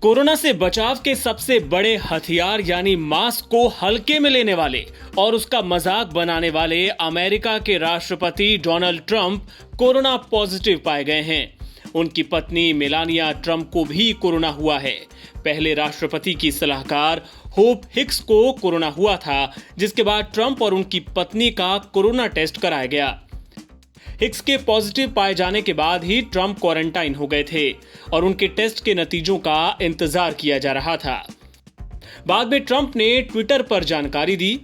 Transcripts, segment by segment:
Corona से बचाव के सबसे बड़े हथियार यानी मास्क को हल्के में लेने वाले और उसका मजाक बनाने वाले अमेरिका के राष्ट्रपति डोनाल्ड ट्रंप कोरोना पॉजिटिव पाए गए हैं। उनकी पत्नी मेलानिया ट्रंप को भी कोरोना हुआ है। पहले राष्ट्रपति की सलाहकार होप हिक्स को कोरोना हुआ था, जिसके बाद ट्रंप और उनकी पत्नी का कोरोना टेस्ट कराया गया। हिक्स के पॉजिटिव पाए जाने के बाद ही ट्रंप क्वारंटाइन हो गए थे और उनके टेस्ट के नतीजों का इंतजार किया जा रहा था। बाद में ट्रंप ने ट्विटर पर जानकारी दी।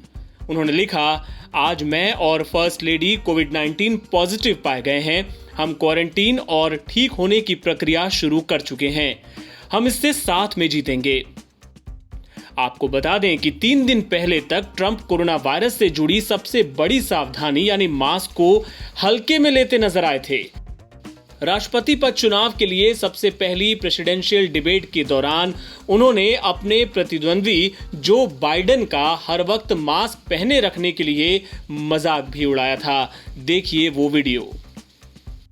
उन्होंने लिखा, आज मैं और फर्स्ट लेडी कोविड-19 पॉजिटिव पाए गए हैं। हम क्वारंटीन और ठीक होने की प्रक्रिया शुरू कर चुके हैं। हम इससे साथ में जीतेंगे। आपको बता दें कि 3 दिन पहले तक ट्रंप कोरोना वायरस से जुड़ी सबसे बड़ी सावधानी यानी मास्क को हल्के में लेते नजर आए थे। राष्ट्रपति पद चुनाव के लिए सबसे पहली प्रेसिडेंशियल डिबेट के दौरान उन्होंने अपने प्रतिद्वंदी जो बाइडेन का हर वक्त मास्क पहने रखने के लिए मजाक भी उड़ाया था। देखिए वो video.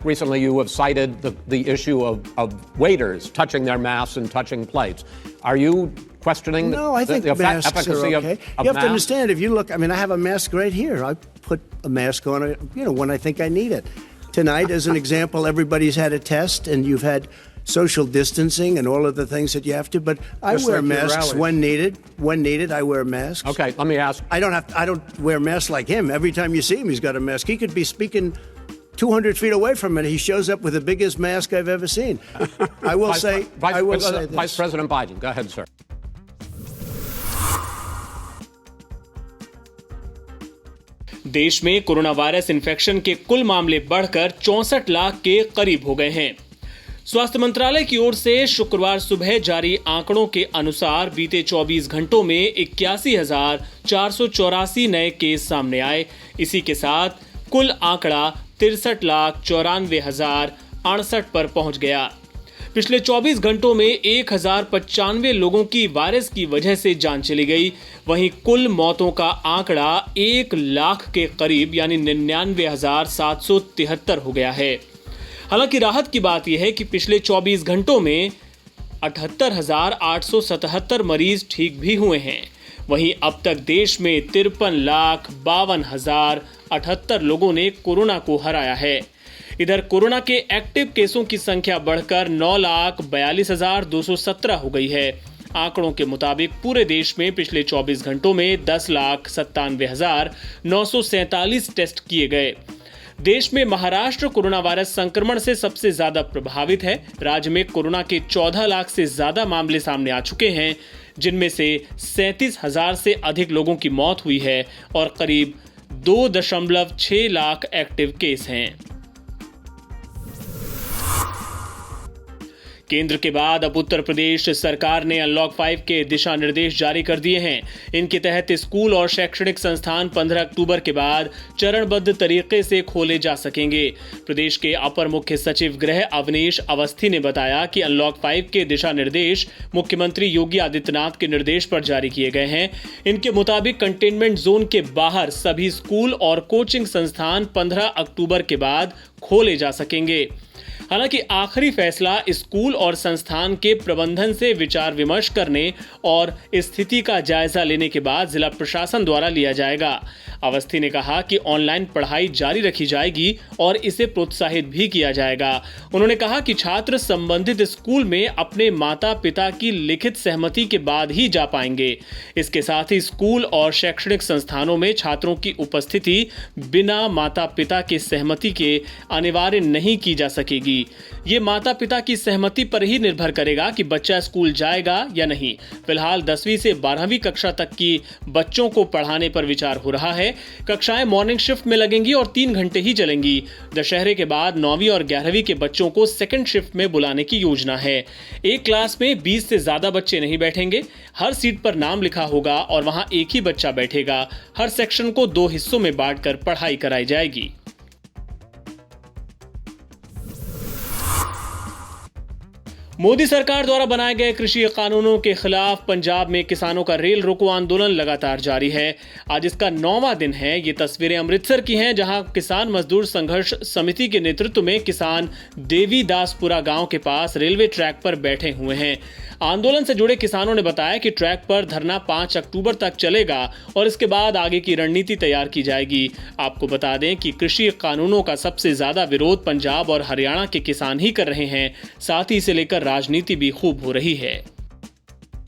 Recently, you have cited the issue of waiters touching their masks and touching plates. Are you questioning No, I think the masks efficacy are okay. of You have to masks? understand, if you look, I mean, I have a mask right here. I put a mask on, when I think I need it. Tonight, as an example, everybody's had a test, and you've had social distancing and all of the things that you have to. But I Just wear like your masks rallies. when needed. When needed, I wear masks. Okay, let me ask. I don't wear masks like him. Every time you see him, he's got a mask. He could be speaking 200 feet away from it. He shows up with the biggest mask I've ever seen. I will say this. Vice President Biden, go ahead, sir. देश में corona virus infection के कुल मामले बढ़कर 64 लाख के करीब हो गए हैं। स्वास्थ्य मंत्रालय की ओर से शुक्रवार सुबह जारी आंकड़ों के अनुसार बीते 24 घंटों में 81,484 नए केस सामने आए। इसी के साथ कुल आंकड़ा 63,94,068 पर पहुंच गया। पिछले 24 घंटों में 1,095 लोगों की वायरस की वजह से जान चली गई। वहीं कुल मौतों का आंकड़ा 1 लाख के करीब यानी 99,773 हो गया है। हालांकि राहत की बात यह है कि पिछले 24 घंटों में 78,877 मरीज ठीक भी हुए हैं। वहीं अब तक देश में 53,52,078 लोगों ने कोरोना को हराया है। इधर कोरोना के एक्टिव केसों की संख्या बढ़कर 9,42,217 हो गई है। आंकड़ों के मुताबिक पूरे देश में पिछले 24 घंटों में 10,97,947 टेस्ट किए गए। देश में महाराष्ट्र कोरोना वायरस संक्रमण से सबसे ज्यादा प्रभावित है। राज्य में कोरोना के 14 लाख से ज्यादा मामले सामने आ चुके हैं, जिनमें से 37,000 से अधिक लोगों की मौत हुई है और करीब 2.6 लाख एक्टिव केस हैं। केंद्र के बाद अब उत्तर प्रदेश सरकार ने अनलॉक 5 के दिशा निर्देश जारी कर दिए हैं। इनके तहत स्कूल और शैक्षणिक संस्थान 15 अक्टूबर के बाद चरणबद्ध तरीके से खोले जा सकेंगे। प्रदेश के अपर मुख्य सचिव गृह अवनीश अवस्थी ने बताया कि अनलॉक 5 के दिशा निर्देश मुख्यमंत्री योगी आदित्यनाथ के निर्देश पर जारी किए गए हैं। इनके मुताबिक कंटेनमेंट जोन के बाहर सभी स्कूल और कोचिंग संस्थान 15 अक्टूबर के बाद खोले जा सकेंगे। हालांकि आखिरी फैसला स्कूल और संस्थान के प्रबंधन से विचार विमर्श करने और स्थिति का जायजा लेने के बाद जिला प्रशासन द्वारा लिया जाएगा। अवस्थी ने कहा कि ऑनलाइन पढ़ाई जारी रखी जाएगी और इसे प्रोत्साहित भी किया जाएगा। उन्होंने कहा कि छात्र संबंधित स्कूल में अपने माता पिता की लिखित सहमति के बाद ही जा पाएंगे। इसके साथ ही स्कूल और शैक्षणिक संस्थानों में छात्रों की उपस्थिति बिना माता पिता के सहमति के अनिवार्य नहीं की जा सकेगी। ये माता पिता की सहमति पर ही निर्भर करेगा कि बच्चा स्कूल जाएगा या नहीं। फिलहाल 10वीं से 12वीं कक्षा तक की बच्चों को पढ़ाने पर विचार हो रहा है। कक्षाएं मॉर्निंग शिफ्ट में लगेंगी और 3 घंटे ही चलेंगी। दशहरे के बाद 9वीं और 11वीं के बच्चों को सेकंड शिफ्ट में बुलाने की योजना है। एक क्लास में 20 से ज्यादा बच्चे नहीं बैठेंगे। हर सीट पर नाम लिखा होगा और वहां एक ही बच्चा बैठेगा। हर सेक्शन को 2 हिस्सों में बांटकर पढ़ाई कराई जाएगी। मोदी सरकार द्वारा बनाए गए कृषि कानूनों के खिलाफ पंजाब में किसानों का रेल रोको आंदोलन लगातार जारी है। आज इसका 9वां दिन है। ये तस्वीरें अमृतसर की हैं, जहां किसान मजदूर संघर्ष समिति के नेतृत्व में किसान देवीदासपुरा गांव के पास रेलवे ट्रैक पर बैठे हुए हैं। आंदोलन से जुड़े किसानों ने बताया कि ट्रैक पर धरना 5 अक्टूबर तक चलेगा और इसके बाद आगे की रणनीति तैयार की जाएगी। आपको बता दें कि कृषि कानूनों का सबसे ज्यादा विरोध पंजाब और हरियाणा के किसान ही कर रहे हैं। साथ ही इसे लेकर राजनीति भी खूब हो रही है।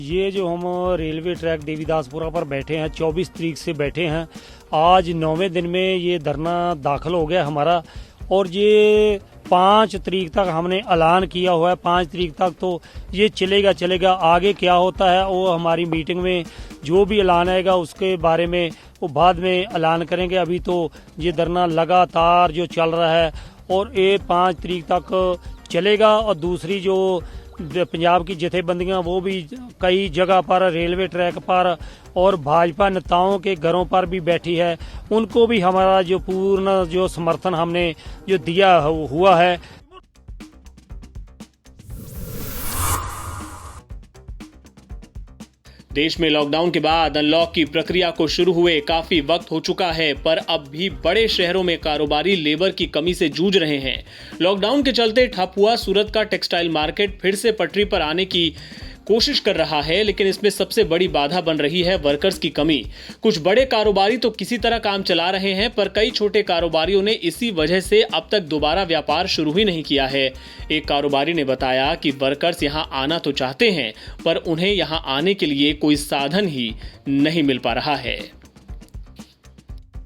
ये जो हम रेलवे ट्रैक देवीदासपुरा पर बैठे हैं, 24 तारीख से बैठे हैं। आज 9वें दिन में ये धरना दाखिल हो गया हमारा, और ये 5 तारीख तक हमने ऐलान किया हुआ है। 5 तारीख तक तो ये चलेगा। आगे क्या होता है वो हमारी मीटिंग में जो भी ऐलान आएगा उसके बारे में वो बाद में ऐलान करेंगे। अभी तो ये धरना लगातार जो चल रहा है और ये 5 तारीख तक चलेगा। और दूसरी जो पंजाब की जथेबंदियां वो भी कई जगह पर रेलवे ट्रैक पर और भाजपा नेताओं के घरों पर भी बैठी है, उनको भी हमारा जो पूर्ण जो समर्थन हमने जो दिया हुआ है। देश में लॉकडाउन के बाद अनलॉक की प्रक्रिया को शुरू हुए काफी वक्त हो चुका है, पर अब भी बड़े शहरों में कारोबारी लेबर की कमी से जूझ रहे हैं। लॉकडाउन के चलते ठप हुआ सूरत का टेक्सटाइल मार्केट फिर से पटरी पर आने की कोशिश कर रहा है, लेकिन इसमें सबसे बड़ी बाधा बन रही है वर्कर्स की कमी। कुछ बड़े कारोबारी तो किसी तरह काम चला रहे हैं, पर कई छोटे कारोबारियों ने इसी वजह से अब तक दोबारा व्यापार शुरू ही नहीं किया है। एक कारोबारी ने बताया कि वर्कर्स यहां आना तो चाहते हैं, पर उन्हें यहां आने के लिए कोई साधन ही नहीं मिल पा रहा है।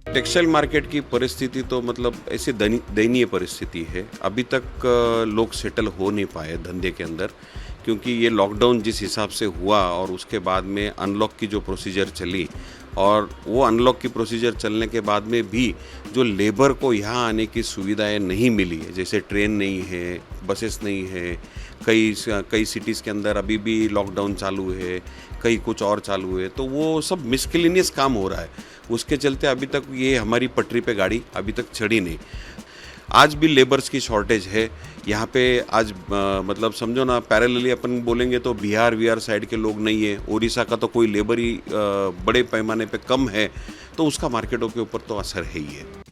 टेक्सटाइल मार्केट की परिस्थिति तो मतलब ऐसी दयनीय परिस्थिति है। अभी तक लोग सेटल हो नहीं पाए धंधे के अंदर, क्योंकि ये लॉकडाउन जिस हिसाब से हुआ और उसके बाद में अनलॉक की जो प्रोसीजर चली, और वो अनलॉक की प्रोसीजर चलने के बाद में भी जो लेबर को यहाँ आने की सुविधाएं नहीं मिली है, जैसे ट्रेन नहीं है, बसेस नहीं है, कई सिटीज़ के अंदर अभी भी लॉकडाउन चालू है, कई कुछ और चालू है, तो वो सब मिसकिलिनियस काम हो रहा है। उसके चलते अभी तक ये हमारी पटरी पे गाड़ी अभी तक चढ़ी नहीं। आज भी लेबर्स की शॉर्टेज है यहाँ पे। आज मतलब समझो ना, पैरेलली अपन बोलेंगे तो बिहार साइड के लोग नहीं है, उड़ीसा का तो कोई लेबर ही बड़े पैमाने पे कम है, तो उसका मार्केटों के ऊपर तो असर है ही है।